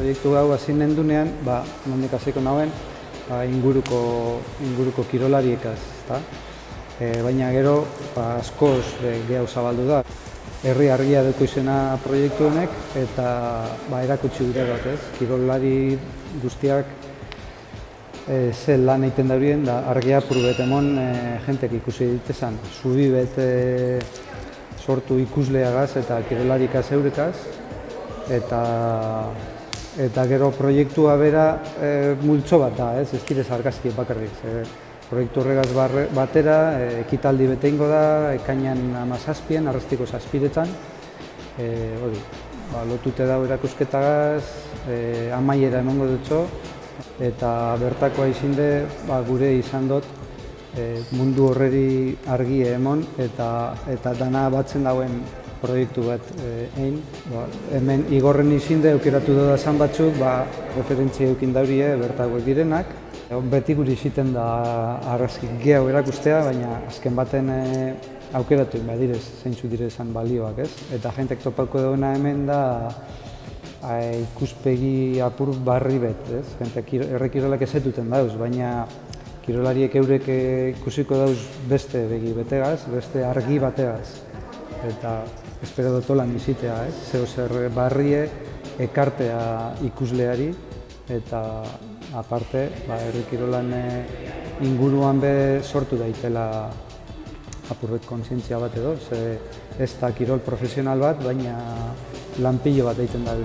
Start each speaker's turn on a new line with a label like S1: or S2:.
S1: proiektu hau hasi nendunean, nondik hasiko nauen, inguruko kirolariekaz, ezta? Baina gero askoz gehiago zabaldu da. Herri argia dugu izena proiektu honek eta erakutsi gure bat, ez? Kirolari guztiak ze lan egiten daurien, da argia apur emon jentek ikusi ditezan. Zubi bete sortu ikusleagaz eta kirolarikaz eurekaz, eta gero proiektua bera multzo bat da, ez direz argazki bakarrik. Proiektu horregaz batera, ekitaldi bete ingo da, ekainan 17, arrastiko 7etan. Lotute dago erakusketagaz, amaiera emango dutxo, eta bertakoa izinde gure izan dut mundu horreri argi emon eta dana batzen dauen proiektu bat egin. Hemen igorren izinde aukeratu da zan batzuk, referentzia eukin daurie bertakoek direnak. Beti guri iziten da argazki gehiago erakustea, baina azken baten aukeratu badirez, zeintzu direzan balioak, ez? Eta jentek topauko duena hemen da ikuspegi apur barri bet, ez? Jentek errekirolak ezetuten dauz, baina kirolariek eurek ikusiko dauz beste begi betegaz, beste argi bategaz. Eta espero dotolan izitea, ez? Zeo zer barrie ekartea ikusleari, eta aparte, herri kirolan inguruan be sortu daitela apurbet kontzientzia bat edo, ez da kirol profesional bat, baina lanpilo bat egiten da.